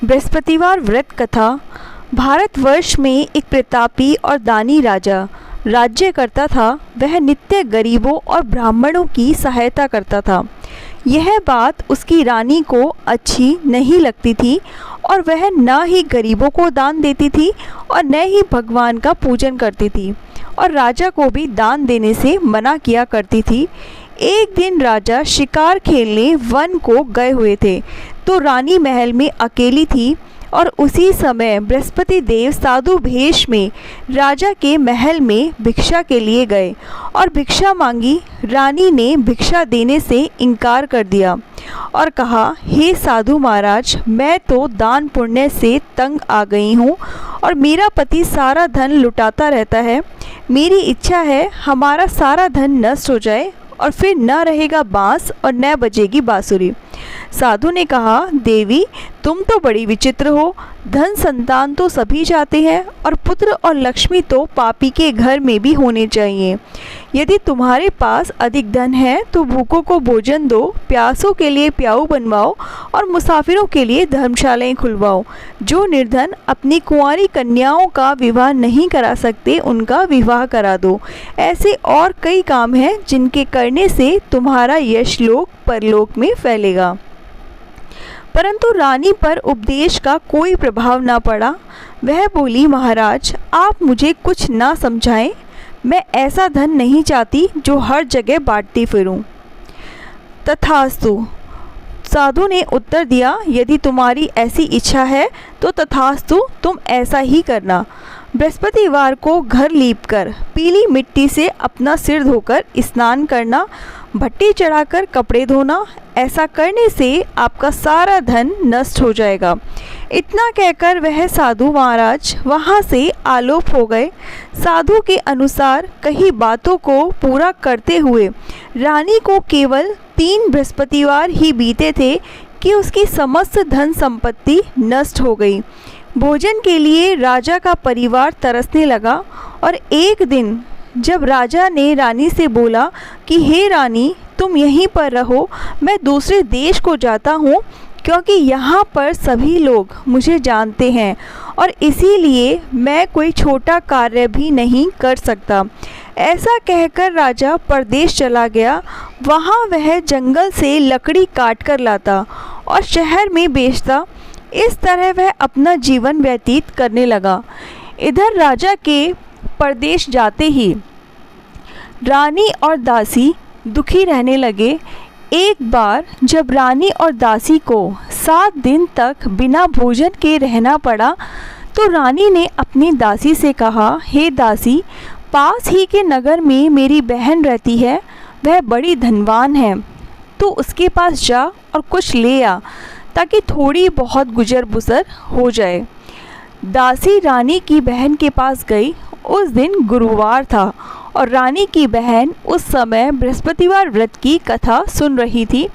बृहस्पतिवार व्रत कथा। भारतवर्ष में एक प्रतापी और दानी राजा राज्य करता था। वह नित्य गरीबों और ब्राह्मणों की सहायता करता था। यह बात उसकी रानी को अच्छी नहीं लगती थी और वह न ही गरीबों को दान देती थी और न ही भगवान का पूजन करती थी और राजा को भी दान देने से मना किया करती थी। एक दिन राजा शिकार खेलने वन को गए हुए थे तो रानी महल में अकेली थी और उसी समय बृहस्पति देव साधु भेष में राजा के महल में भिक्षा के लिए गए और भिक्षा मांगी। रानी ने भिक्षा देने से इनकार कर दिया और कहा, हे साधु महाराज, मैं तो दान पुण्य से तंग आ गई हूँ और मेरा पति सारा धन लुटाता रहता है। मेरी इच्छा है हमारा सारा धन नष्ट हो जाए और फिर न रहेगा बांस और न बजेगी बांसुरी। साधु ने कहा, देवी, तुम तो बड़ी विचित्र हो। धन संतान तो सभी चाहते हैं और पुत्र और लक्ष्मी तो पापी के घर में भी होने चाहिए। यदि तुम्हारे पास अधिक धन है तो भूखों को भोजन दो, प्यासों के लिए प्याऊ बनवाओ और मुसाफिरों के लिए धर्मशालाएं खुलवाओ। जो निर्धन अपनी कुंवारी कन्याओं का विवाह नहीं करा सकते उनका विवाह करा दो। ऐसे और कई काम हैं जिनके करने से तुम्हारा यश लोक परलोक में फैलेगा। परंतु रानी पर उपदेश का कोई प्रभाव न पड़ा। वह बोली, महाराज, आप मुझे कुछ ना समझाएं। मैं ऐसा धन नहीं चाहती जो हर जगह बांटती फिरूं। तथास्तु, साधु ने उत्तर दिया, यदि तुम्हारी ऐसी इच्छा है तो तथास्तु, तुम ऐसा ही करना। बृहस्पतिवार को घर लीपकर पीली मिट्टी से अपना सिर धोकर स्नान करना, भट्टी चढ़ाकर कपड़े धोना। ऐसा करने से आपका सारा धन नष्ट हो जाएगा। इतना कहकर वह साधु महाराज वहाँ से आलोप हो गए। साधु के अनुसार कई बातों को पूरा करते हुए रानी को केवल 3 बृहस्पतिवार ही बीते थे कि उसकी समस्त धन संपत्ति नष्ट हो गई। भोजन के लिए राजा का परिवार तरसने लगा और एक दिन जब राजा ने रानी से बोला कि हे रानी, तुम यहीं पर रहो, मैं दूसरे देश को जाता हूँ क्योंकि यहाँ पर सभी लोग मुझे जानते हैं और इसीलिए मैं कोई छोटा कार्य भी नहीं कर सकता। ऐसा कहकर राजा परदेश चला गया। वहाँ वह जंगल से लकड़ी काट कर लाता और शहर में बेचता। इस तरह वह अपना जीवन व्यतीत करने लगा। इधर राजा के परदेश जाते ही रानी और दासी दुखी रहने लगे। एक बार जब रानी और दासी को 7 दिन तक बिना भोजन के रहना पड़ा तो रानी ने अपनी दासी से कहा, हे दासी, पास ही के नगर में मेरी बहन रहती है, वह बड़ी धनवान है। तू उसके पास जा और कुछ ले आ ताकि थोड़ी बहुत गुजर बसर हो जाए। दासी रानी की बहन के पास गई। उस दिन गुरुवार था और रानी की बहन उस समय बृहस्पतिवार व्रत की कथा सुन रही थी।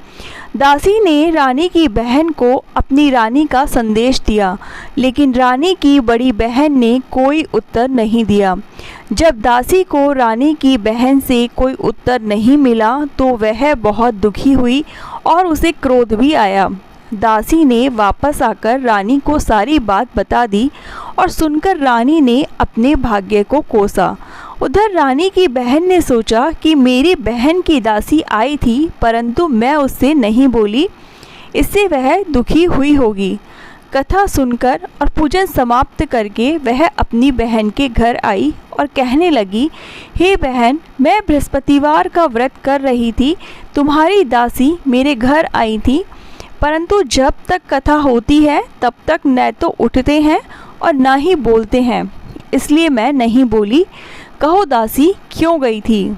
दासी ने रानी की बहन को अपनी रानी का संदेश दिया, लेकिन रानी की बड़ी बहन ने कोई उत्तर नहीं दिया। जब दासी को रानी की बहन से कोई उत्तर नहीं मिला तो वह बहुत दुखी हुई और उसे क्रोध भी आया। दासी ने वापस आकर रानी को सारी बात बता दी और सुनकर रानी ने अपने भाग्य को कोसा। उधर रानी की बहन ने सोचा कि मेरी बहन की दासी आई थी परंतु मैं उससे नहीं बोली, इससे वह दुखी हुई होगी। कथा सुनकर और पूजन समाप्त करके वह अपनी बहन के घर आई और कहने लगी, हे बहन, मैं बृहस्पतिवार का व्रत कर रही थी। तुम्हारी दासी मेरे घर आई थी परंतु जब तक कथा होती है तब तक न तो उठते हैं और न ही बोलते हैं, इसलिए मैं नहीं बोली। कहो दासी, क्यों गई थी?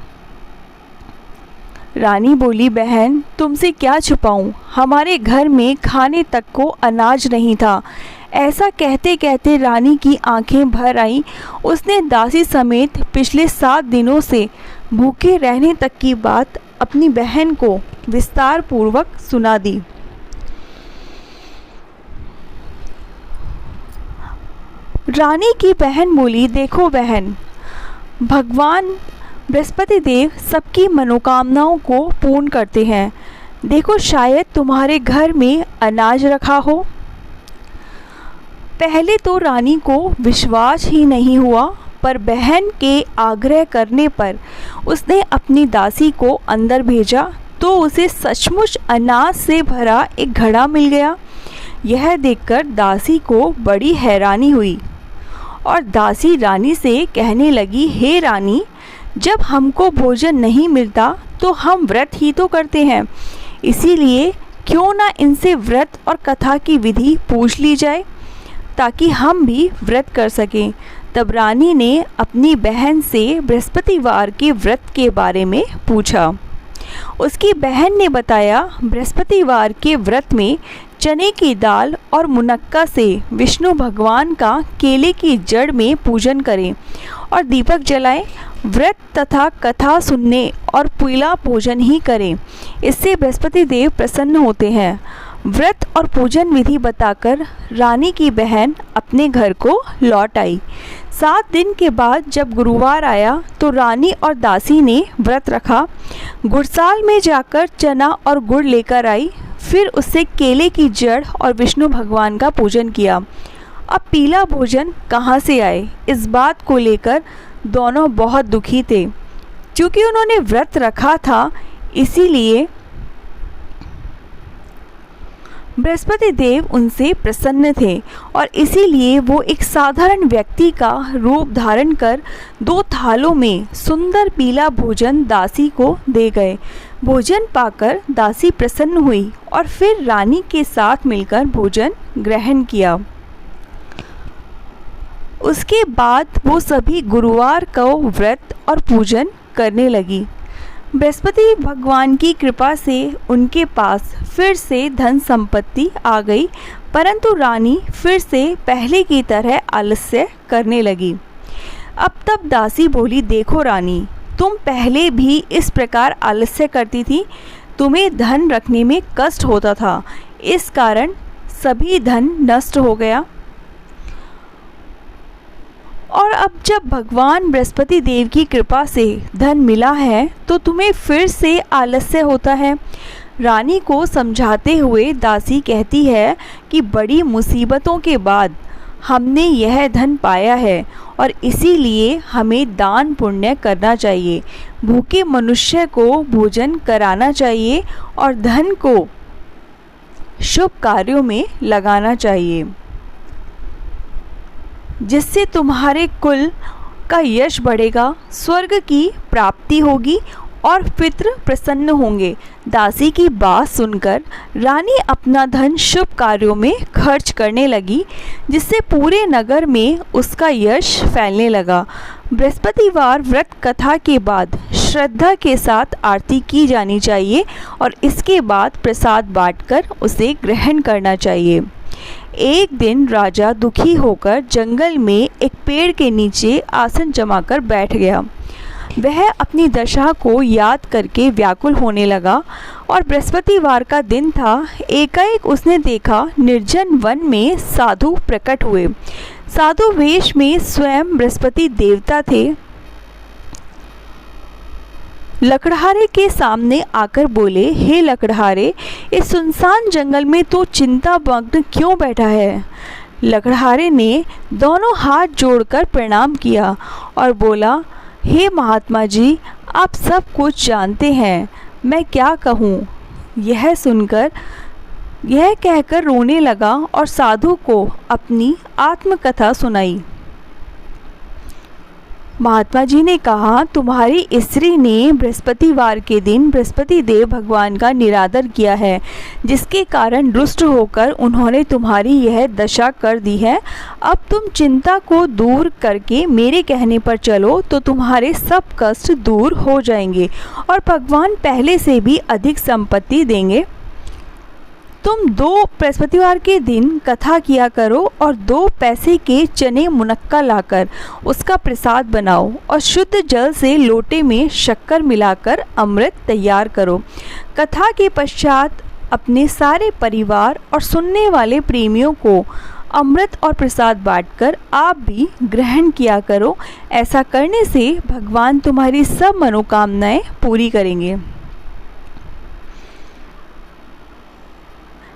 रानी बोली, बहन, तुमसे क्या छुपाऊं, हमारे घर में खाने तक को अनाज नहीं था। ऐसा कहते कहते रानी की आंखें भर आईं। उसने दासी समेत पिछले 7 दिनों से भूखे रहने तक की बात अपनी बहन को विस्तार पूर्वक सुना दी। रानी की बहन बोली, देखो बहन, भगवान बृहस्पति देव सबकी मनोकामनाओं को पूर्ण करते हैं। देखो, शायद तुम्हारे घर में अनाज रखा हो। पहले तो रानी को विश्वास ही नहीं हुआ, पर बहन के आग्रह करने पर उसने अपनी दासी को अंदर भेजा तो उसे सचमुच अनाज से भरा एक घड़ा मिल गया। यह देखकर दासी को बड़ी हैरानी हुई और दासी रानी से कहने लगी, हे रानी, जब हमको भोजन नहीं मिलता तो हम व्रत ही तो करते हैं, इसीलिए क्यों ना इनसे व्रत और कथा की विधि पूछ ली जाए ताकि हम भी व्रत कर सकें। तब रानी ने अपनी बहन से बृहस्पतिवार के व्रत के बारे में पूछा। उसकी बहन ने बताया, बृहस्पतिवार के व्रत में चने की दाल और मुनक्का से विष्णु भगवान का केले की जड़ में पूजन करें और दीपक जलाएं। व्रत तथा कथा सुनने और पीला भोजन ही करें, इससे बृहस्पति देव प्रसन्न होते हैं। व्रत और पूजन विधि बताकर रानी की बहन अपने घर को लौट आई। 7 दिन के बाद जब गुरुवार आया तो रानी और दासी ने व्रत रखा। गुड़साल में जाकर चना और गुड़ लेकर आई, फिर उससे केले की जड़ और विष्णु भगवान का पूजन किया। अब पीला भोजन कहाँ से आए, इस बात को लेकर दोनों बहुत दुखी थे। क्योंकि उन्होंने व्रत रखा था, इसीलिए बृहस्पति देव उनसे प्रसन्न थे और इसीलिए वो एक साधारण व्यक्ति का रूप धारण कर 2 थालों में सुंदर पीला भोजन दासी को दे गए। भोजन पाकर दासी प्रसन्न हुई और फिर रानी के साथ मिलकर भोजन ग्रहण किया। उसके बाद वो सभी गुरुवार को व्रत और पूजन करने लगी। बृहस्पति भगवान की कृपा से उनके पास फिर से धन संपत्ति आ गई, परंतु रानी फिर से पहले की तरह आलस्य करने लगी। अब तब दासी बोली, देखो रानी, तुम पहले भी इस प्रकार आलस्य करती थी, तुम्हें धन रखने में कष्ट होता था, इस कारण सभी धन नष्ट हो गया। और अब जब भगवान बृहस्पति देव की कृपा से धन मिला है तो तुम्हें फिर से आलस्य होता है। रानी को समझाते हुए दासी कहती है कि बड़ी मुसीबतों के बाद हमने यह धन पाया है और इसीलिए हमें दान पुण्य करना चाहिए, भूखे मनुष्य को भोजन कराना चाहिए और धन को शुभ कार्यों में लगाना चाहिए, जिससे तुम्हारे कुल का यश बढ़ेगा, स्वर्ग की प्राप्ति होगी और पितृ प्रसन्न होंगे। दासी की बात सुनकर रानी अपना धन शुभ कार्यों में खर्च करने लगी, जिससे पूरे नगर में उसका यश फैलने लगा। बृहस्पतिवार व्रत कथा के बाद श्रद्धा के साथ आरती की जानी चाहिए और इसके बाद प्रसाद बांटकर उसे ग्रहण करना चाहिए। एक दिन राजा दुखी होकर जंगल में एक पेड़ के नीचे आसन जमाकर बैठ गया। वह अपनी दशा को याद करके व्याकुल होने लगा और बृहस्पतिवार का दिन था। एकाएक उसने देखा निर्जन वन में साधु प्रकट हुए। साधु वेश में स्वयं बृहस्पति देवता थे। लकड़हारे के सामने आकर बोले, हे लकड़हारे, इस सुनसान जंगल में तो चिंतामग्न क्यों बैठा है? लकड़हारे ने दोनों हाथ जोड़कर प्रणाम किया और बोला, हे महात्मा जी, आप सब कुछ जानते हैं, मैं क्या कहूँ? यह कहकर रोने लगा और साधु को अपनी आत्मकथा सुनाई। महात्मा जी ने कहा, तुम्हारी स्त्री ने बृहस्पतिवार के दिन बृहस्पति देव भगवान का निरादर किया है, जिसके कारण रुष्ट होकर उन्होंने तुम्हारी यह दशा कर दी है। अब तुम चिंता को दूर करके मेरे कहने पर चलो तो तुम्हारे सब कष्ट दूर हो जाएंगे और भगवान पहले से भी अधिक संपत्ति देंगे। तुम 2 बृहस्पतिवार के दिन कथा किया करो और 2 पैसे के चने मुनक्का लाकर उसका प्रसाद बनाओ और शुद्ध जल से लोटे में शक्कर मिलाकर अमृत तैयार करो। कथा के पश्चात अपने सारे परिवार और सुनने वाले प्रेमियों को अमृत और प्रसाद बांटकर आप भी ग्रहण किया करो। ऐसा करने से भगवान तुम्हारी सब मनोकामनाएं पूरी करेंगे।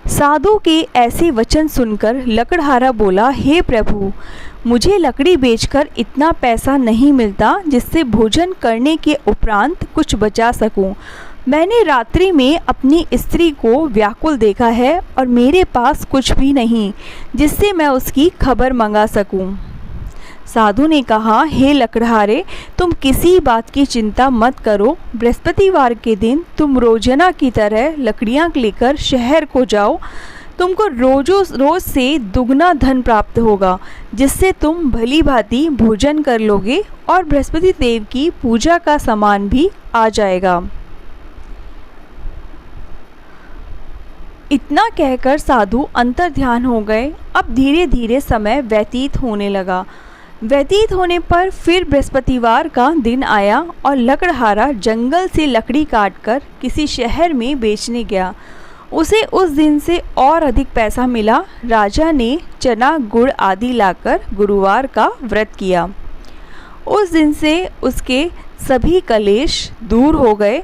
साधु के ऐसे वचन सुनकर लकड़हारा बोला, हे प्रभु, मुझे लकड़ी बेचकर इतना पैसा नहीं मिलता जिससे भोजन करने के उपरांत कुछ बचा सकूं। मैंने रात्रि में अपनी स्त्री को व्याकुल देखा है और मेरे पास कुछ भी नहीं जिससे मैं उसकी खबर मंगा सकूं। साधु ने कहा, हे लकड़हारे, तुम किसी बात की चिंता मत करो। बृहस्पतिवार के दिन तुम रोजाना की तरह लकड़ियाँ लेकर शहर को जाओ। तुमको रोज से दुगना धन प्राप्त होगा जिससे तुम भली भांति भोजन कर लोगे और बृहस्पति देव की पूजा का सामान भी आ जाएगा। इतना कहकर साधु अंतर्ध्यान हो गए। अब धीरे धीरे समय व्यतीत होने लगा। व्यतीत होने पर फिर बृहस्पतिवार का दिन आया और लकड़हारा जंगल से लकड़ी काटकर किसी शहर में बेचने गया। उसे उस दिन से और अधिक पैसा मिला। राजा ने चना गुड़ आदि लाकर गुरुवार का व्रत किया। उस दिन से उसके सभी कलेश दूर हो गए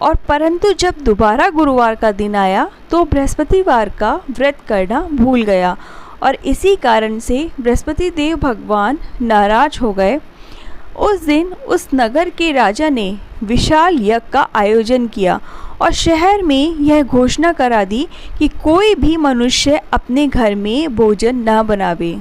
और परंतु जब दोबारा गुरुवार का दिन आया तो बृहस्पतिवार का व्रत करना भूल गया और इसी कारण से बृहस्पति देव भगवान नाराज हो गए। उस दिन उस नगर के राजा ने विशाल यज्ञ का आयोजन किया और शहर में यह घोषणा करा दी कि कोई भी मनुष्य अपने घर में भोजन न बनावे।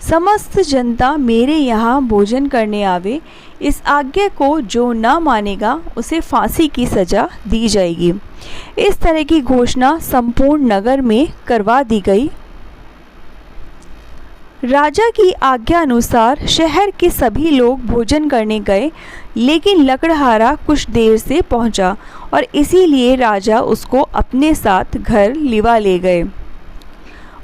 समस्त जनता मेरे यहाँ भोजन करने आवे। इस आज्ञा को जो न मानेगा उसे फांसी की सज़ा दी जाएगी। इस तरह की घोषणा संपूर्ण नगर में करवा दी गई। राजा की आज्ञा अनुसार शहर के सभी लोग भोजन करने गए, लेकिन लकड़हारा कुछ देर से पहुंचा और इसीलिए राजा उसको अपने साथ घर लिवा ले गए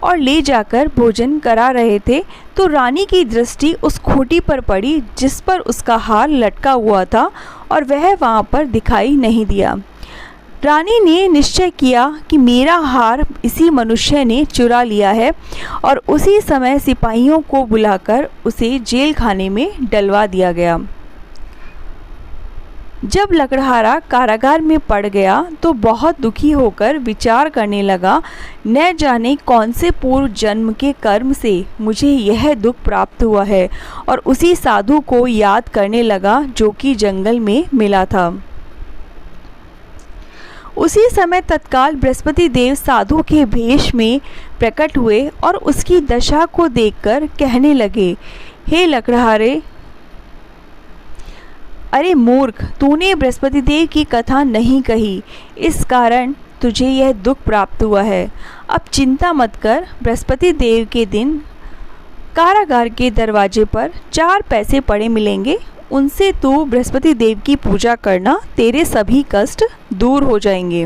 और ले जाकर भोजन करा रहे थे तो रानी की दृष्टि उस खूंटी पर पड़ी जिस पर उसका हार लटका हुआ था और वह वहाँ पर दिखाई नहीं दिया। रानी ने निश्चय किया कि मेरा हार इसी मनुष्य ने चुरा लिया है और उसी समय सिपाहियों को बुलाकर उसे जेल खाने में डलवा दिया गया। जब लकड़हारा कारागार में पड़ गया तो बहुत दुखी होकर विचार करने लगा, न जाने कौन से पूर्व जन्म के कर्म से मुझे यह दुख प्राप्त हुआ है, और उसी साधु को याद करने लगा जो कि जंगल में मिला था। उसी समय तत्काल बृहस्पति देव साधु के भेष में प्रकट हुए और उसकी दशा को देखकर कहने लगे, हे लकड़हारे, अरे मूर्ख, तूने बृहस्पति देव की कथा नहीं कही, इस कारण तुझे यह दुख प्राप्त हुआ है। अब चिंता मत कर। बृहस्पति देव के दिन कारागार के दरवाजे पर 4 पैसे पड़े मिलेंगे, उनसे तू बृहस्पति देव की पूजा करना, तेरे सभी कष्ट दूर हो जाएंगे।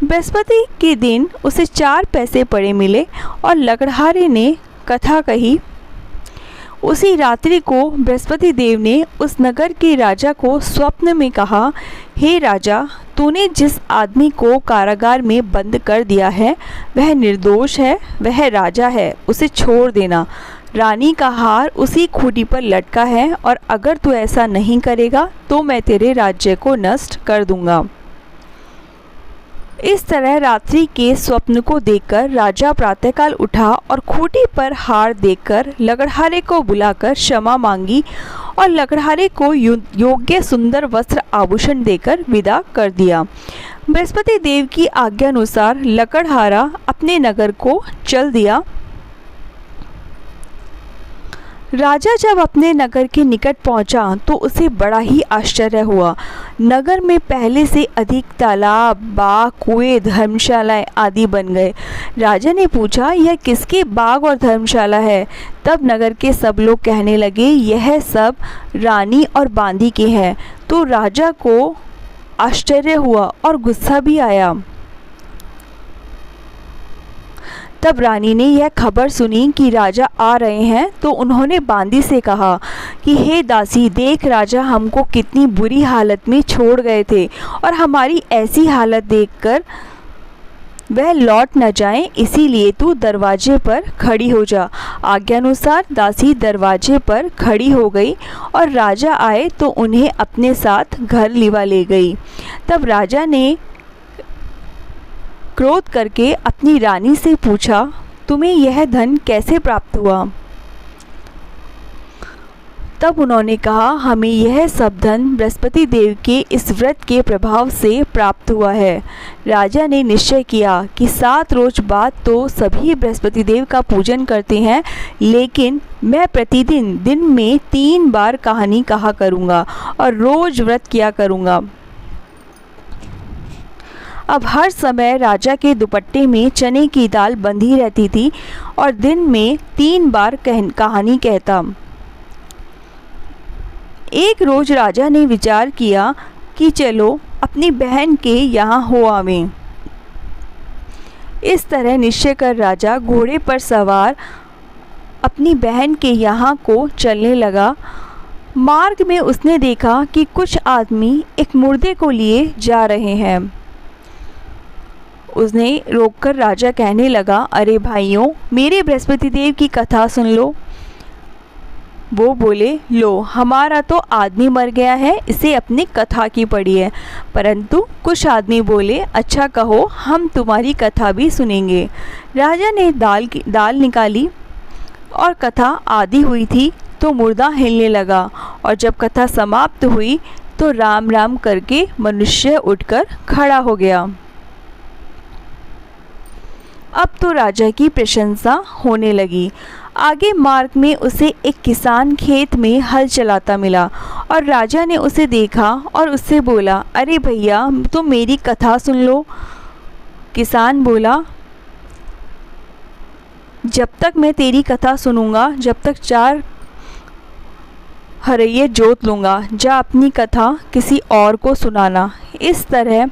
बृहस्पति के दिन उसे 4 पैसे पड़े मिले और लकड़हारे ने कथा कही। उसी रात्रि को बृहस्पति देव ने उस नगर के राजा को स्वप्न में कहा, हे राजा, तूने जिस आदमी को कारागार में बंद कर दिया है वह निर्दोष है, वह राजा है, उसे छोड़ देना। रानी का हार उसी खूंटी पर लटका है और अगर तू ऐसा नहीं करेगा तो मैं तेरे राज्य को नष्ट कर दूंगा। इस तरह रात्रि के स्वप्न को देखकर राजा प्रातःकाल उठा और खूंटी पर हार देखकर लकड़हारे को बुलाकर क्षमा मांगी और लकड़हारे को योग्य सुंदर वस्त्र आभूषण देकर विदा कर दिया। बृहस्पति देव की आज्ञा अनुसार लकड़हारा अपने नगर को चल दिया। राजा जब अपने नगर के निकट पहुंचा तो उसे बड़ा ही आश्चर्य हुआ। नगर में पहले से अधिक तालाब, बाग, कुएं, धर्मशालाएं आदि बन गए। राजा ने पूछा, यह किसके बाग और धर्मशाला है? तब नगर के सब लोग कहने लगे, यह सब रानी और बांदी के हैं। तो राजा को आश्चर्य हुआ और गुस्सा भी आया। तब रानी ने यह खबर सुनी कि राजा आ रहे हैं तो उन्होंने बांदी से कहा कि हे दासी, देख राजा हमको कितनी बुरी हालत में छोड़ गए थे और हमारी ऐसी हालत देखकर वह लौट न जाएं, इसीलिए तू दरवाजे पर खड़ी हो जा। आज्ञानुसार दासी दरवाजे पर खड़ी हो गई और राजा आए तो उन्हें अपने साथ घर लिवा ले गई। तब राजा ने क्रोध करके अपनी रानी से पूछा, तुम्हें यह धन कैसे प्राप्त हुआ? तब उन्होंने कहा, हमें यह सब धन बृहस्पति देव के इस व्रत के प्रभाव से प्राप्त हुआ है। राजा ने निश्चय किया कि 7 रोज बाद तो सभी बृहस्पति देव का पूजन करते हैं, लेकिन मैं प्रतिदिन दिन में 3 बार कहानी कहा करूँगा और रोज व्रत किया करूँगा। अब हर समय राजा के दुपट्टे में चने की दाल बंधी रहती थी और दिन में 3 बार कहानी कहता। एक रोज राजा ने विचार किया कि चलो अपनी बहन के यहाँ हो आवें। इस तरह निश्चय कर राजा घोड़े पर सवार अपनी बहन के यहाँ को चलने लगा। मार्ग में उसने देखा कि कुछ आदमी एक मुर्दे को लिए जा रहे हैं। उसने रोककर राजा कहने लगा, अरे भाइयों, मेरे बृहस्पति देव की कथा सुन लो। वो बोले, लो, हमारा तो आदमी मर गया है, इसे अपनी कथा की पड़ी है। परंतु कुछ आदमी बोले, अच्छा कहो, हम तुम्हारी कथा भी सुनेंगे। राजा ने दाल निकाली और कथा आधी हुई थी तो मुर्दा हिलने लगा, और जब कथा समाप्त हुई तो राम राम करके मनुष्य उठकर खड़ा हो गया। अब तो राजा की प्रशंसा होने लगी। आगे मार्ग में उसे एक किसान खेत में हल चलाता मिला और राजा ने उसे देखा और उससे बोला, अरे भैया, तुम मेरी कथा सुन लो। किसान बोला, जब तक मैं तेरी कथा सुनूंगा, जब तक 4 हरैये जोत लूँगा, जा अपनी कथा किसी और को सुनाना। इस तरह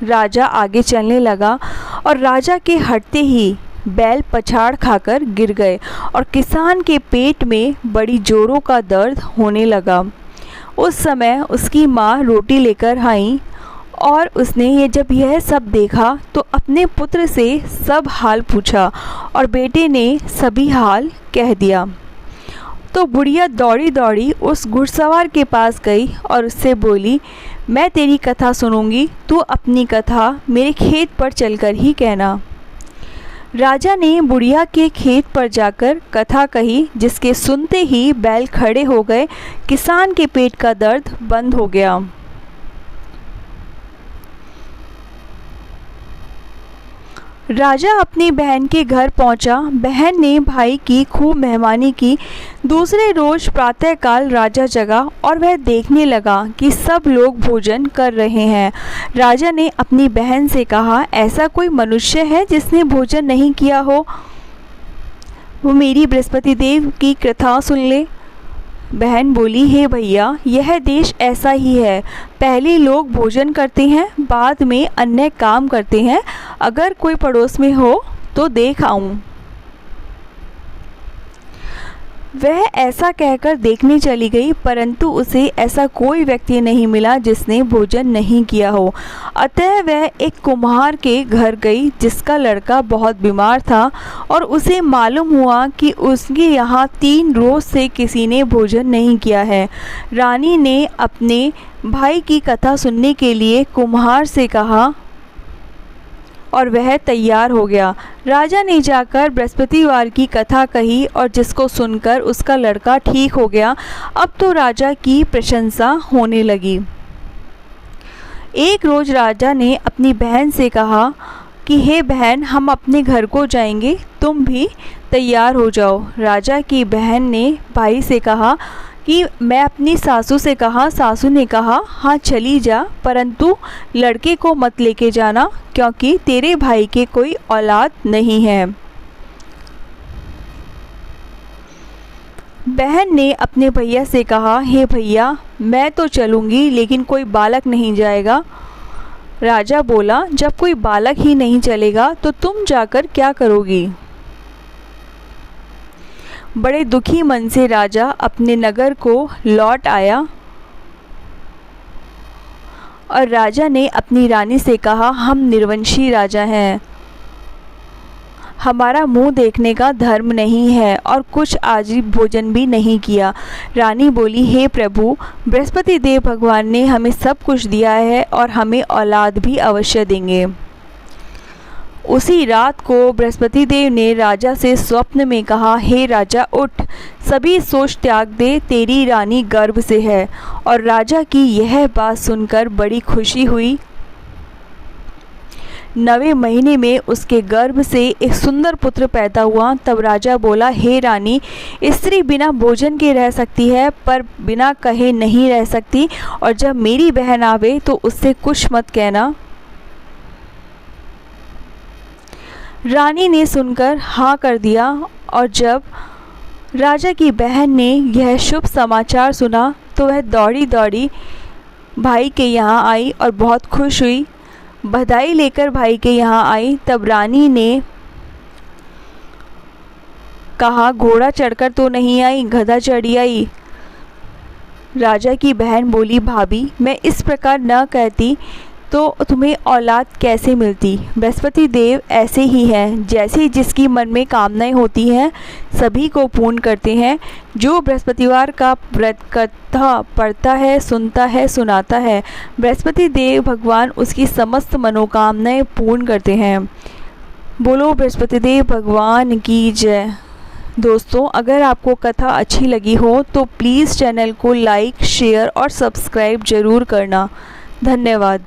राजा आगे चलने लगा और राजा के हटते ही बैल पछाड़ खाकर गिर गए और किसान के पेट में बड़ी जोरों का दर्द होने लगा। उस समय उसकी माँ रोटी लेकर आई और उसने जब यह सब देखा तो अपने पुत्र से सब हाल पूछा और बेटे ने सभी हाल कह दिया। तो बुढ़िया दौड़ी दौड़ी उस घुड़सवार के पास गई और उससे बोली, मैं तेरी कथा सुनूंगी, तू अपनी कथा मेरे खेत पर चलकर ही कहना। राजा ने बुढ़िया के खेत पर जाकर कथा कही, जिसके सुनते ही बैल खड़े हो गए। किसान के पेट का दर्द बंद हो गया। राजा अपनी बहन के घर पहुंचा। बहन ने भाई की खूब मेहमानी की। दूसरे रोज प्रातःकाल राजा जगा और वह देखने लगा कि सब लोग भोजन कर रहे हैं। राजा ने अपनी बहन से कहा, ऐसा कोई मनुष्य है जिसने भोजन नहीं किया हो? वो मेरी बृहस्पति देव की कथा सुन ले। बहन बोली, हे भैया, यह देश ऐसा ही है। पहले लोग भोजन करते हैं, बाद में अन्य काम करते हैं। अगर कोई पड़ोस में हो तो देख आऊं। वह ऐसा कहकर देखने चली गई, परंतु उसे ऐसा कोई व्यक्ति नहीं मिला जिसने भोजन नहीं किया हो। अतः वह एक कुम्हार के घर गई जिसका लड़का बहुत बीमार था और उसे मालूम हुआ कि उसके यहाँ 3 रोज से किसी ने भोजन नहीं किया है। रानी ने अपने भाई की कथा सुनने के लिए कुम्हार से कहा और वह तैयार हो गया। राजा ने जाकर बृहस्पतिवार की कथा कही और जिसको सुनकर उसका लड़का ठीक हो गया। अब तो राजा की प्रशंसा होने लगी। एक रोज राजा ने अपनी बहन से कहा कि हे बहन, हम अपने घर को जाएंगे, तुम भी तैयार हो जाओ। राजा की बहन ने भाई से कहा कि मैं अपनी सासू से कहा। सासू ने कहा, हाँ चली जा, परंतु लड़के को मत लेके जाना, क्योंकि तेरे भाई के कोई औलाद नहीं है। बहन ने अपने भैया से कहा, हे भैया, मैं तो चलूँगी, लेकिन कोई बालक नहीं जाएगा। राजा बोला, जब कोई बालक ही नहीं चलेगा तो तुम जाकर क्या करोगी? बड़े दुखी मन से राजा अपने नगर को लौट आया और राजा ने अपनी रानी से कहा, हम निर्वंशी राजा हैं, हमारा मुंह देखने का धर्म नहीं है और कुछ आज भोजन भी नहीं किया। रानी बोली, हे प्रभु, बृहस्पति देव भगवान ने हमें सब कुछ दिया है और हमें औलाद भी अवश्य देंगे। उसी रात को बृहस्पति देव ने राजा से स्वप्न में कहा, हे राजा उठ, सभी सोच त्याग दे, तेरी रानी गर्भ से है। और राजा की यह बात सुनकर बड़ी खुशी हुई। 9वें महीने में उसके गर्भ से एक सुंदर पुत्र पैदा हुआ। तब राजा बोला, हे रानी, स्त्री बिना भोजन के रह सकती है पर बिना कहे नहीं रह सकती, और जब मेरी बहन आवे तो उससे कुछ मत कहना। रानी ने सुनकर हाँ कर दिया, और जब राजा की बहन ने यह शुभ समाचार सुना तो वह दौड़ी दौड़ी भाई के यहाँ आई और बहुत खुश हुई। बधाई लेकर भाई के यहाँ आई। तब रानी ने कहा, घोड़ा चढ़कर तो नहीं आई, गधा चढ़ी आई। राजा की बहन बोली, भाभी, मैं इस प्रकार न कहती तो तुम्हें औलाद कैसे मिलती। बृहस्पति देव ऐसे ही हैं, जैसे जिसकी मन में कामनाएं होती हैं सभी को पूर्ण करते हैं। जो बृहस्पतिवार का व्रत कथा पढ़ता है, सुनता है, सुनाता है, बृहस्पति देव भगवान उसकी समस्त मनोकामनाएं पूर्ण करते हैं। बोलो बृहस्पति देव भगवान की जय। दोस्तों, अगर आपको कथा अच्छी लगी हो तो प्लीज़ चैनल को लाइक, शेयर और सब्सक्राइब ज़रूर करना। धन्यवाद।